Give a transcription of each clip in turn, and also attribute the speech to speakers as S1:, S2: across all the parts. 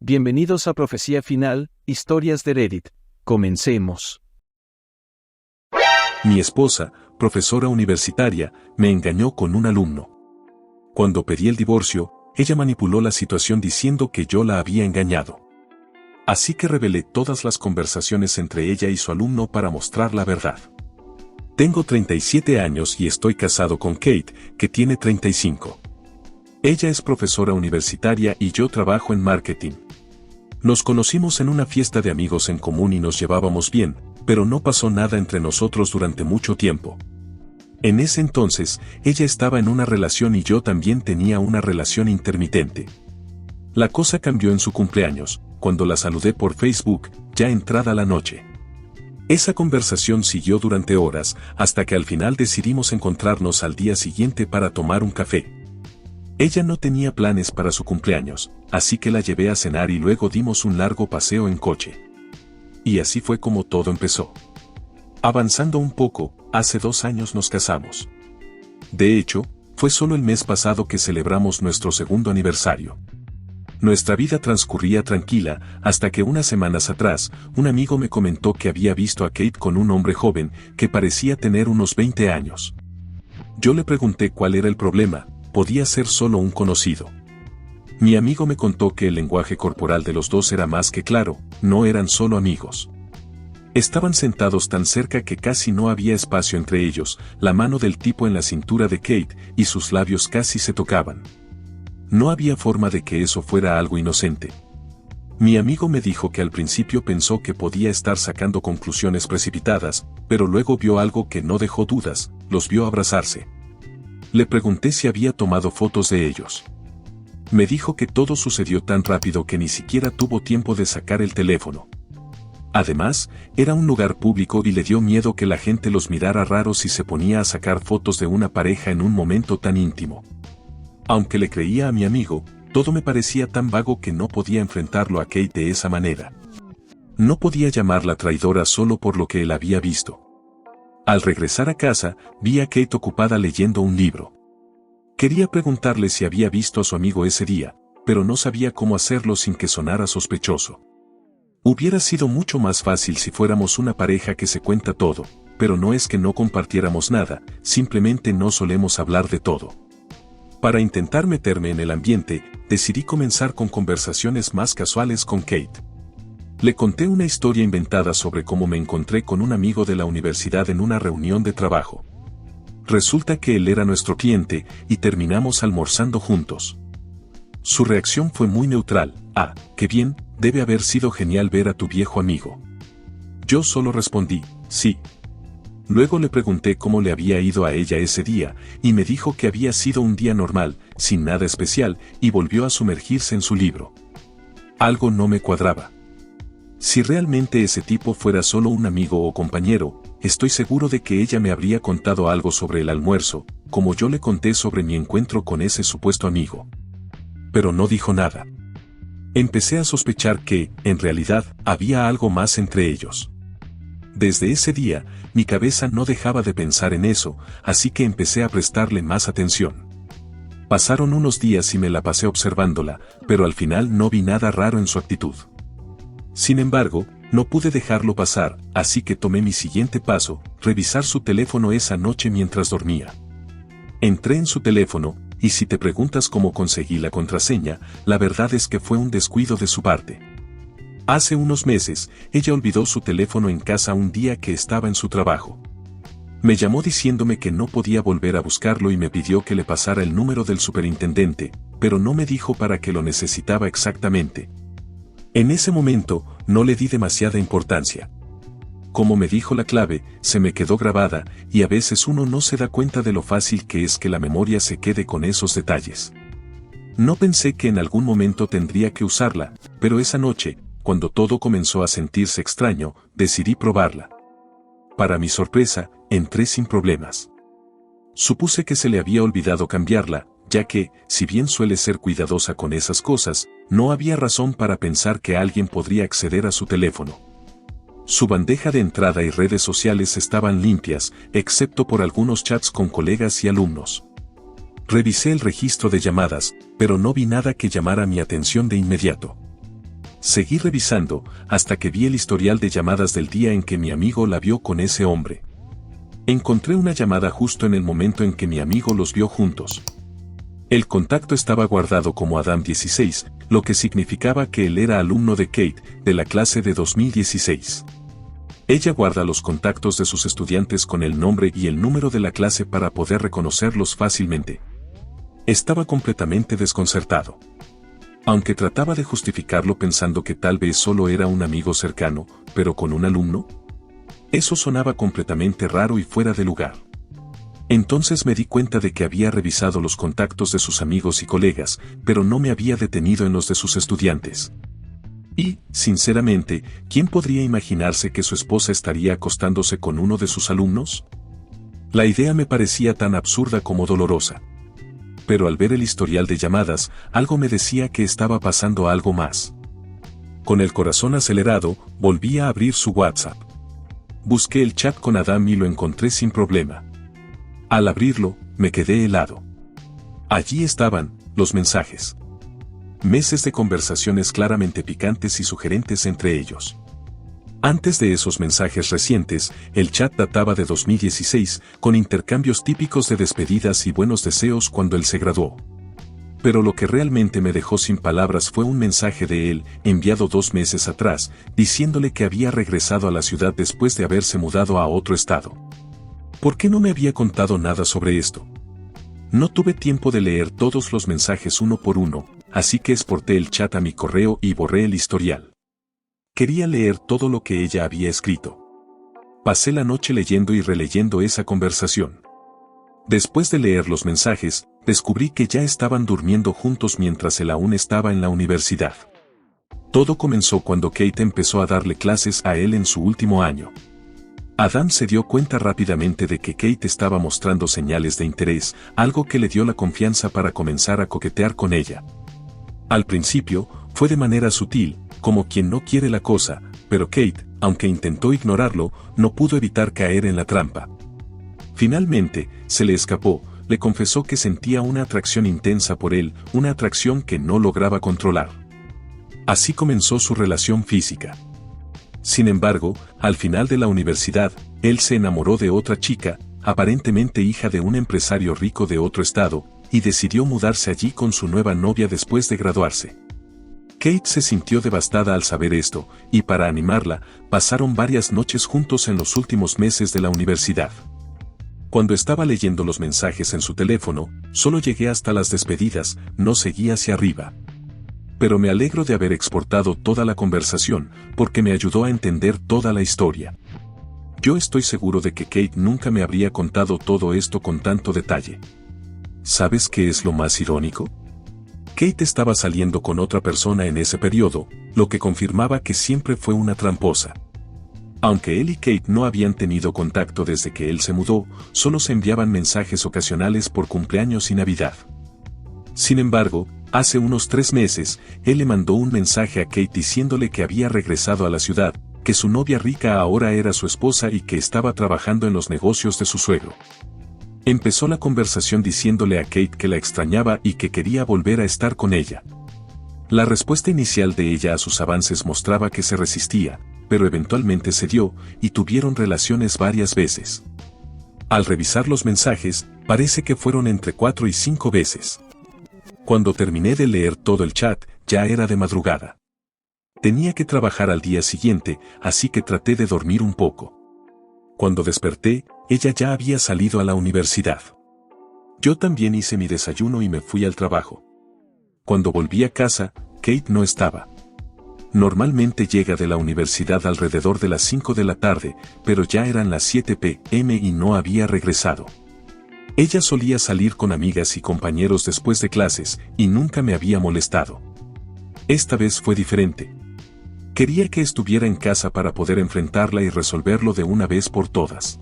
S1: Bienvenidos a Profecía Final, Historias de Reddit. Comencemos.
S2: Mi esposa, profesora universitaria, me engañó con un alumno. Cuando pedí el divorcio, ella manipuló la situación diciendo que yo la había engañado. Así que revelé todas las conversaciones entre ella y su alumno para mostrar la verdad. Tengo 37 años y estoy casado con Kate, que tiene 35. Ella es profesora universitaria y yo trabajo en marketing. Nos conocimos en una fiesta de amigos en común y nos llevábamos bien, pero no pasó nada entre nosotros durante mucho tiempo. En ese entonces, ella estaba en una relación y yo también tenía una relación intermitente. La cosa cambió en su cumpleaños, cuando la saludé por Facebook, ya entrada la noche. Esa conversación siguió durante horas, hasta que al final decidimos encontrarnos al día siguiente para tomar un café. Ella no tenía planes para su cumpleaños, así que la llevé a cenar y luego dimos un largo paseo en coche. Y así fue como todo empezó. Avanzando un poco, hace 2 años nos casamos. De hecho, fue solo el mes pasado que celebramos nuestro segundo aniversario. Nuestra vida transcurría tranquila, hasta que unas semanas atrás, un amigo me comentó que había visto a Kate con un hombre joven, que parecía tener unos 20 años. Yo le pregunté cuál era el problema. Podía ser solo un conocido. Mi amigo me contó que el lenguaje corporal de los dos era más que claro, no eran solo amigos. Estaban sentados tan cerca que casi no había espacio entre ellos, la mano del tipo en la cintura de Kate, y sus labios casi se tocaban. No había forma de que eso fuera algo inocente. Mi amigo me dijo que al principio pensó que podía estar sacando conclusiones precipitadas, pero luego vio algo que no dejó dudas, los vio abrazarse. Le pregunté si había tomado fotos de ellos. Me dijo que todo sucedió tan rápido que ni siquiera tuvo tiempo de sacar el teléfono. Además, era un lugar público y le dio miedo que la gente los mirara raro si se ponía a sacar fotos de una pareja en un momento tan íntimo. Aunque le creía a mi amigo, todo me parecía tan vago que no podía enfrentarlo a Kate de esa manera. No podía llamarla traidora solo por lo que él había visto. Al regresar a casa, vi a Kate ocupada leyendo un libro. Quería preguntarle si había visto a su amigo ese día, pero no sabía cómo hacerlo sin que sonara sospechoso. Hubiera sido mucho más fácil si fuéramos una pareja que se cuenta todo, pero no es que no compartiéramos nada, simplemente no solemos hablar de todo. Para intentar meterme en el ambiente, decidí comenzar con conversaciones más casuales con Kate. Le conté una historia inventada sobre cómo me encontré con un amigo de la universidad en una reunión de trabajo. Resulta que él era nuestro cliente, y terminamos almorzando juntos. Su reacción fue muy neutral. «Ah, qué bien, debe haber sido genial ver a tu viejo amigo». Yo solo respondí, «Sí». Luego le pregunté cómo le había ido a ella ese día, y me dijo que había sido un día normal, sin nada especial, y volvió a sumergirse en su libro. Algo no me cuadraba. Si realmente ese tipo fuera solo un amigo o compañero, estoy seguro de que ella me habría contado algo sobre el almuerzo, como yo le conté sobre mi encuentro con ese supuesto amigo. Pero no dijo nada. Empecé a sospechar que, en realidad, había algo más entre ellos. Desde ese día, mi cabeza no dejaba de pensar en eso, así que empecé a prestarle más atención. Pasaron unos días y me la pasé observándola, pero al final no vi nada raro en su actitud. Sin embargo, no pude dejarlo pasar, así que tomé mi siguiente paso, revisar su teléfono esa noche mientras dormía. Entré en su teléfono, y si te preguntas cómo conseguí la contraseña, la verdad es que fue un descuido de su parte. Hace unos meses, ella olvidó su teléfono en casa un día que estaba en su trabajo. Me llamó diciéndome que no podía volver a buscarlo y me pidió que le pasara el número del superintendente, pero no me dijo para qué lo necesitaba exactamente. En ese momento, no le di demasiada importancia. Como me dijo la clave, se me quedó grabada, y a veces uno no se da cuenta de lo fácil que es que la memoria se quede con esos detalles. No pensé que en algún momento tendría que usarla, pero esa noche, cuando todo comenzó a sentirse extraño, decidí probarla. Para mi sorpresa, entré sin problemas. Supuse que se le había olvidado cambiarla, ya que, si bien suele ser cuidadosa con esas cosas, no había razón para pensar que alguien podría acceder a su teléfono. Su bandeja de entrada y redes sociales estaban limpias, excepto por algunos chats con colegas y alumnos. Revisé el registro de llamadas, pero no vi nada que llamara mi atención de inmediato. Seguí revisando, hasta que vi el historial de llamadas del día en que mi amigo la vio con ese hombre. Encontré una llamada justo en el momento en que mi amigo los vio juntos. El contacto estaba guardado como Adam 16, lo que significaba que él era alumno de Kate, de la clase de 2016. Ella guarda los contactos de sus estudiantes con el nombre y el número de la clase para poder reconocerlos fácilmente. Estaba completamente desconcertado. Aunque trataba de justificarlo pensando que tal vez solo era un amigo cercano, pero con un alumno. Eso sonaba completamente raro y fuera de lugar. Entonces me di cuenta de que había revisado los contactos de sus amigos y colegas, pero no me había detenido en los de sus estudiantes. Y, sinceramente, ¿quién podría imaginarse que su esposa estaría acostándose con uno de sus alumnos? La idea me parecía tan absurda como dolorosa. Pero al ver el historial de llamadas, algo me decía que estaba pasando algo más. Con el corazón acelerado, volví a abrir su WhatsApp. Busqué el chat con Adam y lo encontré sin problema. Al abrirlo, me quedé helado. Allí estaban, los mensajes. Meses de conversaciones claramente picantes y sugerentes entre ellos. Antes de esos mensajes recientes, el chat databa de 2016, con intercambios típicos de despedidas y buenos deseos cuando él se graduó. Pero lo que realmente me dejó sin palabras fue un mensaje de él, enviado 2 meses atrás, diciéndole que había regresado a la ciudad después de haberse mudado a otro estado. ¿Por qué no me había contado nada sobre esto? No tuve tiempo de leer todos los mensajes uno por uno, así que exporté el chat a mi correo y borré el historial. Quería leer todo lo que ella había escrito. Pasé la noche leyendo y releyendo esa conversación. Después de leer los mensajes, descubrí que ya estaban durmiendo juntos mientras él aún estaba en la universidad. Todo comenzó cuando Kate empezó a darle clases a él en su último año. Adam se dio cuenta rápidamente de que Kate estaba mostrando señales de interés, algo que le dio la confianza para comenzar a coquetear con ella. Al principio, fue de manera sutil, como quien no quiere la cosa, pero Kate, aunque intentó ignorarlo, no pudo evitar caer en la trampa. Finalmente, se le escapó, le confesó que sentía una atracción intensa por él, una atracción que no lograba controlar. Así comenzó su relación física. Sin embargo, al final de la universidad, él se enamoró de otra chica, aparentemente hija de un empresario rico de otro estado, y decidió mudarse allí con su nueva novia después de graduarse. Kate se sintió devastada al saber esto, y para animarla, pasaron varias noches juntos en los últimos meses de la universidad. Cuando estaba leyendo los mensajes en su teléfono, solo llegué hasta las despedidas, no seguí hacia arriba. Pero me alegro de haber exportado toda la conversación, porque me ayudó a entender toda la historia. Yo estoy seguro de que Kate nunca me habría contado todo esto con tanto detalle. ¿Sabes qué es lo más irónico? Kate estaba saliendo con otra persona en ese periodo, lo que confirmaba que siempre fue una tramposa. Aunque él y Kate no habían tenido contacto desde que él se mudó, solo se enviaban mensajes ocasionales por cumpleaños y Navidad. Sin embargo, hace unos 3 meses, él le mandó un mensaje a Kate diciéndole que había regresado a la ciudad, que su novia rica ahora era su esposa y que estaba trabajando en los negocios de su suegro. Empezó la conversación diciéndole a Kate que la extrañaba y que quería volver a estar con ella. La respuesta inicial de ella a sus avances mostraba que se resistía, pero eventualmente cedió, y tuvieron relaciones varias veces. Al revisar los mensajes, parece que fueron entre 4 y 5 veces. Cuando terminé de leer todo el chat, ya era de madrugada. Tenía que trabajar al día siguiente, así que traté de dormir un poco. Cuando desperté, ella ya había salido a la universidad. Yo también hice mi desayuno y me fui al trabajo. Cuando volví a casa, Kate no estaba. Normalmente llega de la universidad alrededor de las 5 de la tarde, pero ya eran las 7 p.m. y no había regresado. Ella solía salir con amigas y compañeros después de clases, y nunca me había molestado. Esta vez fue diferente. Quería que estuviera en casa para poder enfrentarla y resolverlo de una vez por todas.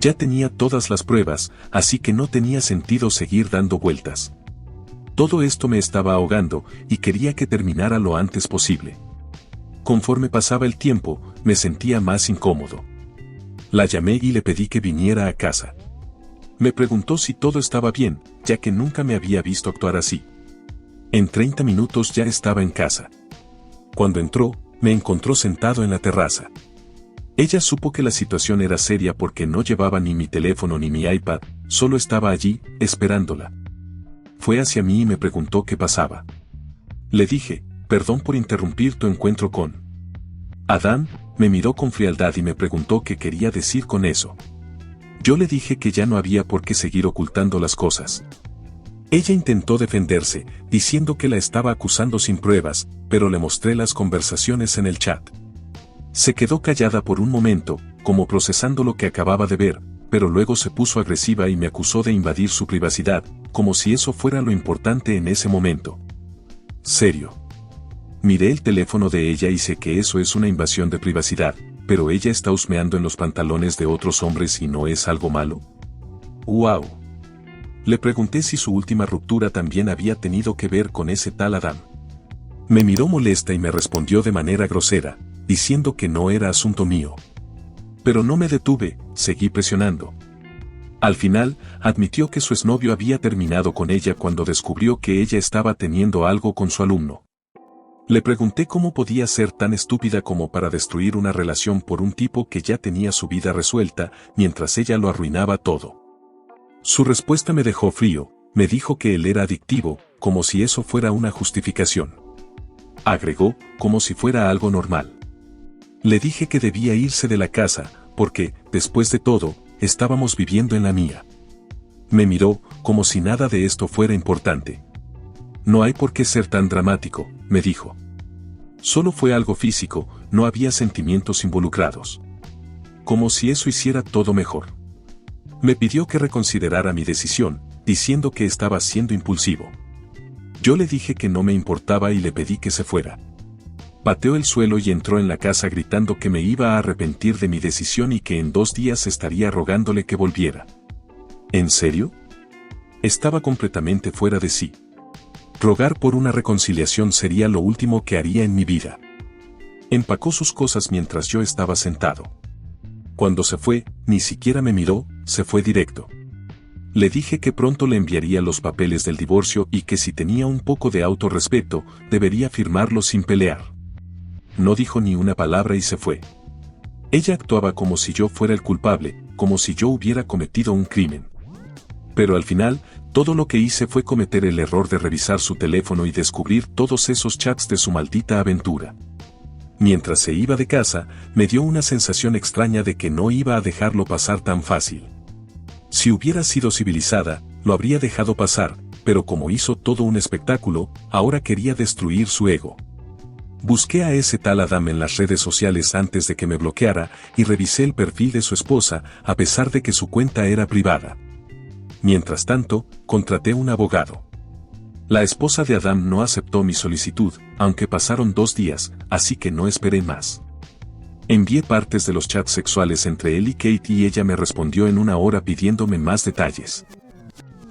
S2: Ya tenía todas las pruebas, así que no tenía sentido seguir dando vueltas. Todo esto me estaba ahogando, y quería que terminara lo antes posible. Conforme pasaba el tiempo, me sentía más incómodo. La llamé y le pedí que viniera a casa. Me preguntó si todo estaba bien, ya que nunca me había visto actuar así. En 30 minutos ya estaba en casa. Cuando entró, me encontró sentado en la terraza. Ella supo que la situación era seria porque no llevaba ni mi teléfono ni mi iPad, solo estaba allí, esperándola. Fue hacia mí y me preguntó qué pasaba. Le dije, perdón por interrumpir tu encuentro con Adán. Me miró con frialdad y me preguntó qué quería decir con eso. Yo le dije que ya no había por qué seguir ocultando las cosas. Ella intentó defenderse, diciendo que la estaba acusando sin pruebas, pero le mostré las conversaciones en el chat. Se quedó callada por un momento, como procesando lo que acababa de ver, pero luego se puso agresiva y me acusó de invadir su privacidad, como si eso fuera lo importante en ese momento. Serio. Miré el teléfono de ella y sé que eso es una invasión de privacidad, pero ella está husmeando en los pantalones de otros hombres y no es algo malo. ¡Wow! Le pregunté si su última ruptura también había tenido que ver con ese tal Adán. Me miró molesta y me respondió de manera grosera, diciendo que no era asunto mío. Pero no me detuve, seguí presionando. Al final, admitió que su exnovio había terminado con ella cuando descubrió que ella estaba teniendo algo con su alumno. Le pregunté cómo podía ser tan estúpida como para destruir una relación por un tipo que ya tenía su vida resuelta, mientras ella lo arruinaba todo. Su respuesta me dejó frío, me dijo que él era adictivo, como si eso fuera una justificación. Agregó, como si fuera algo normal. Le dije que debía irse de la casa, porque, después de todo, estábamos viviendo en la mía. Me miró, como si nada de esto fuera importante. No hay por qué ser tan dramático, me dijo. Solo fue algo físico, no había sentimientos involucrados. Como si eso hiciera todo mejor. Me pidió que reconsiderara mi decisión, diciendo que estaba siendo impulsivo. Yo le dije que no me importaba y le pedí que se fuera. Pateó el suelo y entró en la casa gritando que me iba a arrepentir de mi decisión y que en 2 días estaría rogándole que volviera. ¿En serio? Estaba completamente fuera de sí. Rogar por una reconciliación sería lo último que haría en mi vida. Empacó sus cosas mientras yo estaba sentado. Cuando se fue, ni siquiera me miró, se fue directo. Le dije que pronto le enviaría los papeles del divorcio y que si tenía un poco de autorrespeto, debería firmarlos sin pelear. No dijo ni una palabra y se fue. Ella actuaba como si yo fuera el culpable, como si yo hubiera cometido un crimen. Pero al final, todo lo que hice fue cometer el error de revisar su teléfono y descubrir todos esos chats de su maldita aventura. Mientras se iba de casa, me dio una sensación extraña de que no iba a dejarlo pasar tan fácil. Si hubiera sido civilizada, lo habría dejado pasar, pero como hizo todo un espectáculo, ahora quería destruir su ego. Busqué a ese tal Adam en las redes sociales antes de que me bloqueara y revisé el perfil de su esposa, a pesar de que su cuenta era privada. Mientras tanto, contraté un abogado. La esposa de Adam no aceptó mi solicitud, aunque pasaron 2 días, así que no esperé más. Envié partes de los chats sexuales entre él y Kate y ella me respondió en 1 hora pidiéndome más detalles.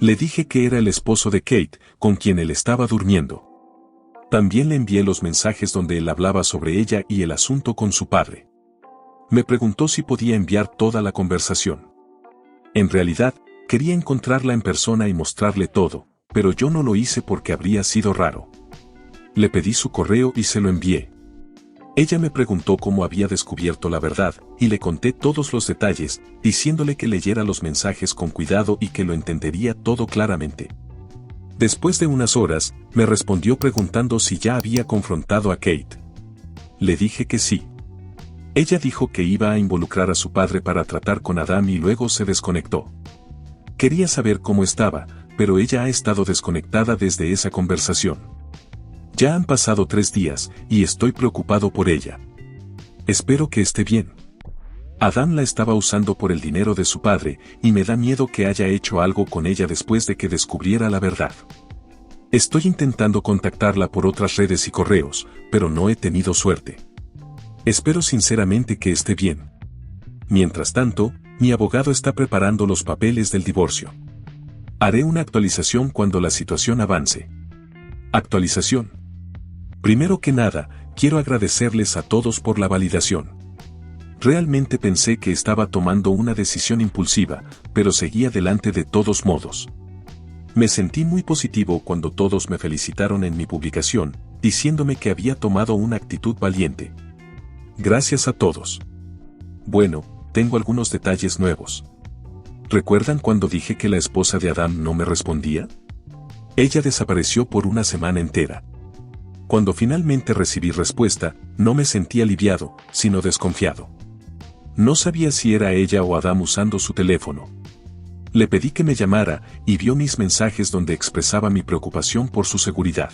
S2: Le dije que era el esposo de Kate, con quien él estaba durmiendo. También le envié los mensajes donde él hablaba sobre ella y el asunto con su padre. Me preguntó si podía enviar toda la conversación. En realidad, quería encontrarla en persona y mostrarle todo, pero yo no lo hice porque habría sido raro. Le pedí su correo y se lo envié. Ella me preguntó cómo había descubierto la verdad, y le conté todos los detalles, diciéndole que leyera los mensajes con cuidado y que lo entendería todo claramente. Después de unas horas, me respondió preguntando si ya había confrontado a Kate. Le dije que sí. Ella dijo que iba a involucrar a su padre para tratar con Adam y luego se desconectó. Quería saber cómo estaba, pero ella ha estado desconectada desde esa conversación. Ya han pasado 3 días, y estoy preocupado por ella. Espero que esté bien. Adam la estaba usando por el dinero de su padre, y me da miedo que haya hecho algo con ella después de que descubriera la verdad. Estoy intentando contactarla por otras redes y correos, pero no he tenido suerte. Espero sinceramente que esté bien. Mientras tanto, mi abogado está preparando los papeles del divorcio. Haré una actualización cuando la situación avance. Actualización. Primero que nada, quiero agradecerles a todos por la validación. Realmente pensé que estaba tomando una decisión impulsiva, pero seguí adelante de todos modos. Me sentí muy positivo cuando todos me felicitaron en mi publicación, diciéndome que había tomado una actitud valiente. Gracias a todos. Bueno, tengo algunos detalles nuevos. ¿Recuerdan cuando dije que la esposa de Adam no me respondía? Ella desapareció por una semana entera. Cuando finalmente recibí respuesta, no me sentí aliviado, sino desconfiado. No sabía si era ella o Adam usando su teléfono. Le pedí que me llamara y vio mis mensajes donde expresaba mi preocupación por su seguridad.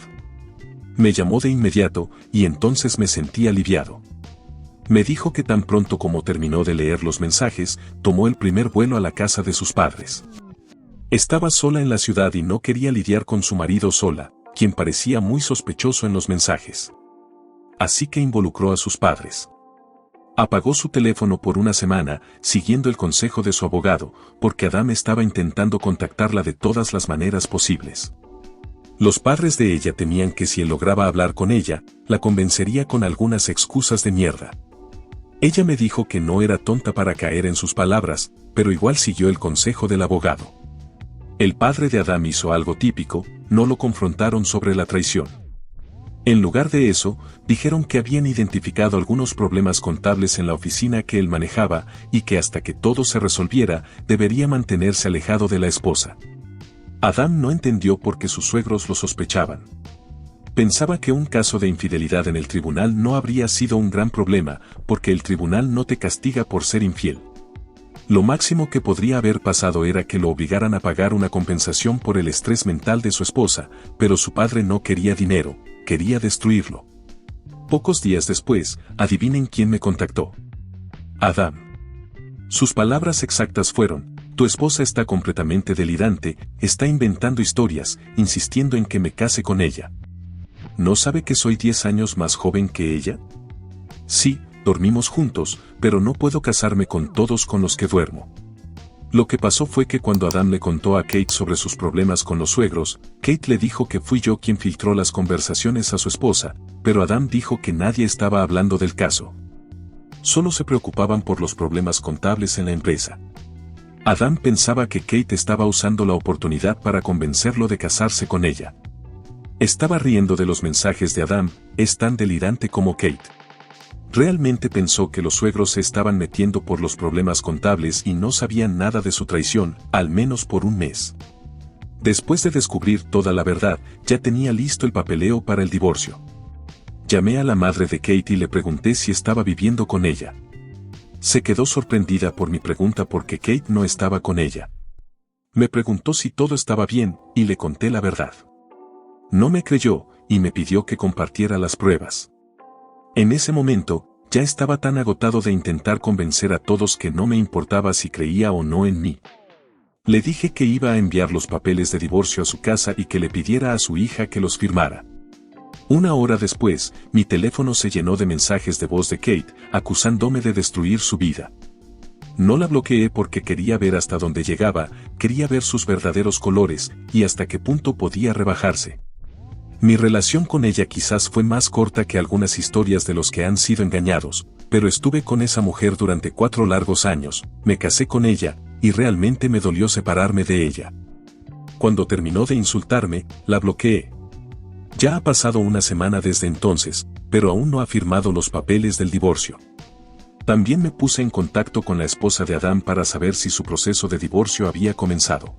S2: Me llamó de inmediato y entonces me sentí aliviado. Me dijo que tan pronto como terminó de leer los mensajes, tomó el primer vuelo a la casa de sus padres. Estaba sola en la ciudad y no quería lidiar con su marido sola, quien parecía muy sospechoso en los mensajes. Así que involucró a sus padres. Apagó su teléfono por una semana, siguiendo el consejo de su abogado, porque Adam estaba intentando contactarla de todas las maneras posibles. Los padres de ella temían que si él lograba hablar con ella, la convencería con algunas excusas de mierda. Ella me dijo que no era tonta para caer en sus palabras, pero igual siguió el consejo del abogado. El padre de Adam hizo algo típico, no lo confrontaron sobre la traición. En lugar de eso, dijeron que habían identificado algunos problemas contables en la oficina que él manejaba y que hasta que todo se resolviera, debería mantenerse alejado de la esposa. Adam no entendió por qué sus suegros lo sospechaban. Pensaba que un caso de infidelidad en el tribunal no habría sido un gran problema, porque el tribunal no te castiga por ser infiel. Lo máximo que podría haber pasado era que lo obligaran a pagar una compensación por el estrés mental de su esposa, pero su padre no quería dinero, quería destruirlo. Pocos días después, adivinen quién me contactó. Adam. Sus palabras exactas fueron: tu esposa está completamente delirante, está inventando historias, insistiendo en que me case con ella. ¿No sabe que soy 10 años más joven que ella? Sí, dormimos juntos, pero no puedo casarme con todos con los que duermo. Lo que pasó fue que cuando Adam le contó a Kate sobre sus problemas con los suegros, Kate le dijo que fui yo quien filtró las conversaciones a su esposa, pero Adam dijo que nadie estaba hablando del caso. Solo se preocupaban por los problemas contables en la empresa. Adam pensaba que Kate estaba usando la oportunidad para convencerlo de casarse con ella. Estaba riendo de los mensajes de Adam, es tan delirante como Kate. Realmente pensó que los suegros se estaban metiendo por los problemas contables y no sabían nada de su traición, al menos por un mes. Después de descubrir toda la verdad, ya tenía listo el papeleo para el divorcio. Llamé a la madre de Kate y le pregunté si estaba viviendo con ella. Se quedó sorprendida por mi pregunta porque Kate no estaba con ella. Me preguntó si todo estaba bien, y le conté la verdad. No me creyó, y me pidió que compartiera las pruebas. En ese momento, ya estaba tan agotado de intentar convencer a todos que no me importaba si creía o no en mí. Le dije que iba a enviar los papeles de divorcio a su casa y que le pidiera a su hija que los firmara. Una hora después, mi teléfono se llenó de mensajes de voz de Kate, acusándome de destruir su vida. No la bloqueé porque quería ver hasta dónde llegaba, quería ver sus verdaderos colores, y hasta qué punto podía rebajarse. Mi relación con ella quizás fue más corta que algunas historias de los que han sido engañados, pero estuve con esa mujer durante 4 largos años, me casé con ella, y realmente me dolió separarme de ella. Cuando terminó de insultarme, la bloqueé. Ya ha pasado una semana desde entonces, pero aún no ha firmado los papeles del divorcio. También me puse en contacto con la esposa de Adam para saber si su proceso de divorcio había comenzado.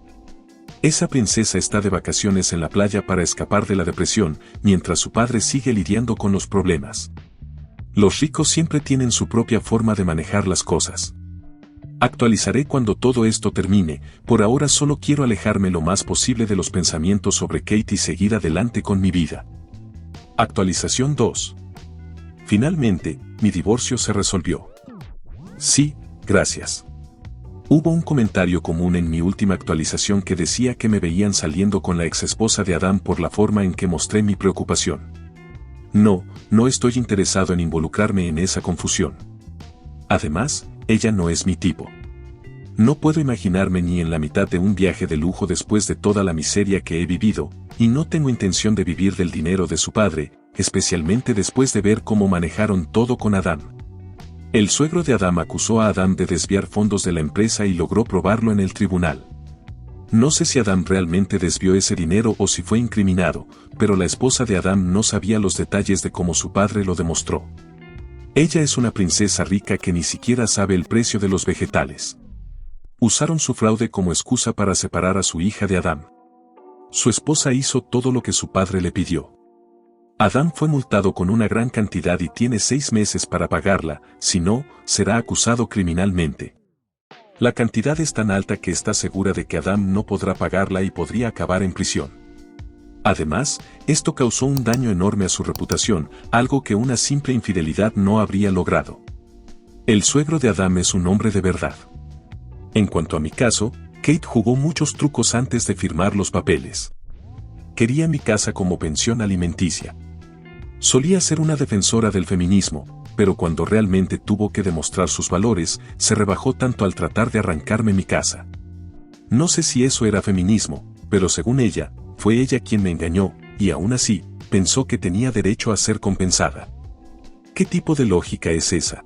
S2: Esa princesa está de vacaciones en la playa para escapar de la depresión, mientras su padre sigue lidiando con los problemas. Los ricos siempre tienen su propia forma de manejar las cosas. Actualizaré cuando todo esto termine, por ahora solo quiero alejarme lo más posible de los pensamientos sobre Kate y seguir adelante con mi vida. Actualización 2. Finalmente, mi divorcio se resolvió. Sí, gracias. Hubo un comentario común en mi última actualización que decía que me veían saliendo con la exesposa de Adam por la forma en que mostré mi preocupación. No estoy interesado en involucrarme en esa confusión. Además, ella no es mi tipo. No puedo imaginarme ni en la mitad de un viaje de lujo después de toda la miseria que he vivido, y no tengo intención de vivir del dinero de su padre, especialmente después de ver cómo manejaron todo con Adam. El suegro de Adam acusó a Adam de desviar fondos de la empresa y logró probarlo en el tribunal. No sé si Adán realmente desvió ese dinero o si fue incriminado, pero la esposa de Adán no sabía los detalles de cómo su padre lo demostró. Ella es una princesa rica que ni siquiera sabe el precio de los vegetales. Usaron su fraude como excusa para separar a su hija de Adán. Su esposa hizo todo lo que su padre le pidió. Adán fue multado con una gran cantidad y tiene 6 meses para pagarla, si no, será acusado criminalmente. La cantidad es tan alta que está segura de que Adán no podrá pagarla y podría acabar en prisión. Además, esto causó un daño enorme a su reputación, algo que una simple infidelidad no habría logrado. El suegro de Adán es un hombre de verdad. En cuanto a mi caso, Kate jugó muchos trucos antes de firmar los papeles. Quería mi casa como pensión alimenticia. Solía ser una defensora del feminismo, pero cuando realmente tuvo que demostrar sus valores, se rebajó tanto al tratar de arrancarme mi casa. No sé si eso era feminismo, pero según ella, fue ella quien me engañó, y aún así, pensó que tenía derecho a ser compensada. ¿Qué tipo de lógica es esa?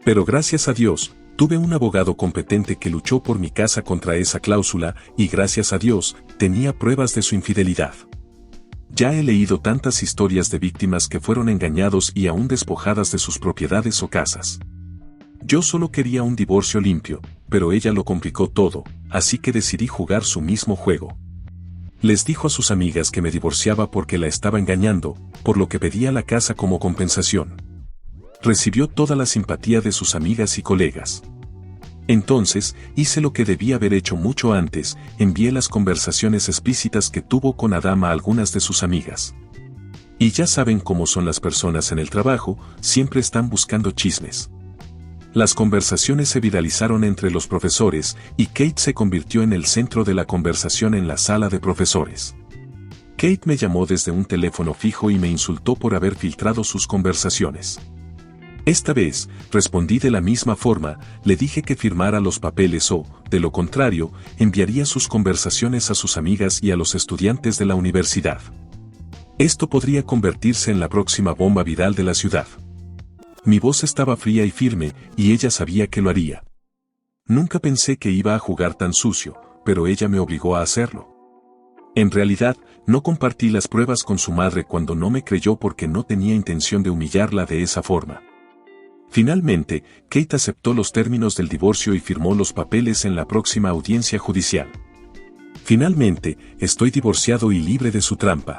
S2: Pero gracias a Dios, tuve un abogado competente que luchó por mi casa contra esa cláusula, y gracias a Dios, tenía pruebas de su infidelidad. Ya he leído tantas historias de víctimas que fueron engañados y aún despojadas de sus propiedades o casas. Yo solo quería un divorcio limpio, pero ella lo complicó todo, así que decidí jugar su mismo juego. Les dijo a sus amigas que me divorciaba porque la estaba engañando, por lo que pedía la casa como compensación. Recibió toda la simpatía de sus amigas y colegas. Entonces, hice lo que debía haber hecho mucho antes, envié las conversaciones explícitas que tuvo con Adán a algunas de sus amigas. Y ya saben cómo son las personas en el trabajo, siempre están buscando chismes. Las conversaciones se viralizaron entre los profesores, y Kate se convirtió en el centro de la conversación en la sala de profesores. Kate me llamó desde un teléfono fijo y me insultó por haber filtrado sus conversaciones. Esta vez, respondí de la misma forma, le dije que firmara los papeles o, de lo contrario, enviaría sus conversaciones a sus amigas y a los estudiantes de la universidad. Esto podría convertirse en la próxima bomba viral de la ciudad. Mi voz estaba fría y firme, y ella sabía que lo haría. Nunca pensé que iba a jugar tan sucio, pero ella me obligó a hacerlo. En realidad, no compartí las pruebas con su madre cuando no me creyó porque no tenía intención de humillarla de esa forma. Finalmente, Kate aceptó los términos del divorcio y firmó los papeles en la próxima audiencia judicial. Finalmente, estoy divorciado y libre de su trampa.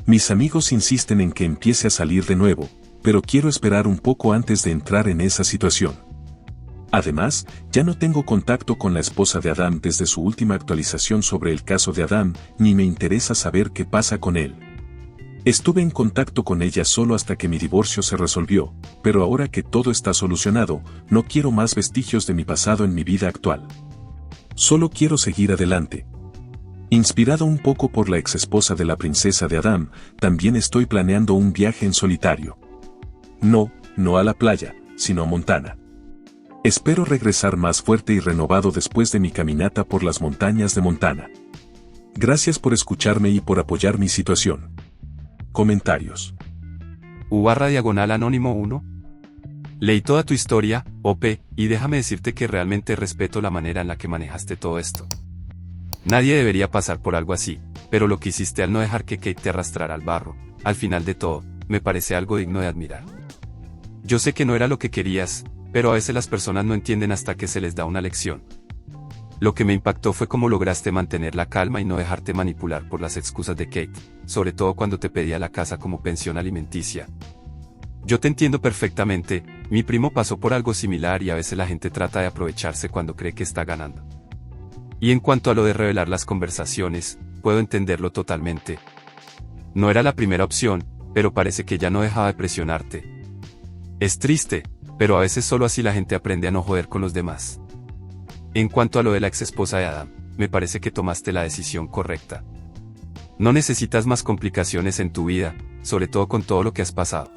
S2: Mis amigos insisten en que empiece a salir de nuevo, pero quiero esperar un poco antes de entrar en esa situación. Además, ya no tengo contacto con la esposa de Adán desde su última actualización sobre el caso de Adán, ni me interesa saber qué pasa con él. Estuve en contacto con ella solo hasta que mi divorcio se resolvió, pero ahora que todo está solucionado, no quiero más vestigios de mi pasado en mi vida actual. Solo quiero seguir adelante. Inspirado un poco por la exesposa de la princesa de Adán, también estoy planeando un viaje en solitario. No a la playa, sino a Montana. Espero regresar más fuerte y renovado después de mi caminata por las montañas de Montana. Gracias por escucharme y por apoyar mi situación. Comentarios.
S3: U/Anónimo 1. Leí toda tu historia, OP, y déjame decirte que realmente respeto la manera en la que manejaste todo esto. Nadie debería pasar por algo así, pero lo que hiciste al no dejar que Kate te arrastrara al barro, al final de todo, me parece algo digno de admirar. Yo sé que no era lo que querías, pero a veces las personas no entienden hasta que se les da una lección. Lo que me impactó fue cómo lograste mantener la calma y no dejarte manipular por las excusas de Kate, sobre todo cuando te pedía la casa como pensión alimenticia. Yo te entiendo perfectamente, mi primo pasó por algo similar y a veces la gente trata de aprovecharse cuando cree que está ganando. Y en cuanto a lo de revelar las conversaciones, puedo entenderlo totalmente. No era la primera opción, pero parece que ya no dejaba de presionarte. Es triste, pero a veces solo así la gente aprende a no joder con los demás. En cuanto a lo de la exesposa de Adam, me parece que tomaste la decisión correcta. No necesitas más complicaciones en tu vida, sobre todo con todo lo que has pasado.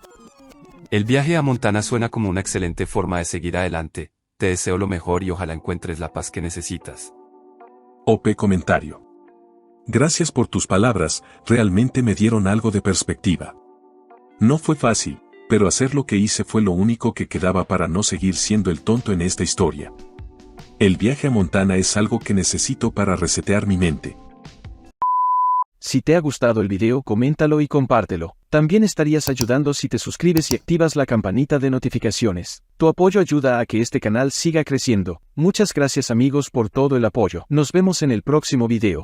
S3: El viaje a Montana suena como una excelente forma de seguir adelante, te deseo lo mejor y ojalá encuentres la paz que necesitas.
S2: OP comentario. Gracias por tus palabras, realmente me dieron algo de perspectiva. No fue fácil, pero hacer lo que hice fue lo único que quedaba para no seguir siendo el tonto en esta historia. El viaje a Montana es algo que necesito para resetear mi mente.
S1: Si te ha gustado el video, coméntalo y compártelo. También estarías ayudando si te suscribes y activas la campanita de notificaciones. Tu apoyo ayuda a que este canal siga creciendo. Muchas gracias amigos por todo el apoyo. Nos vemos en el próximo video.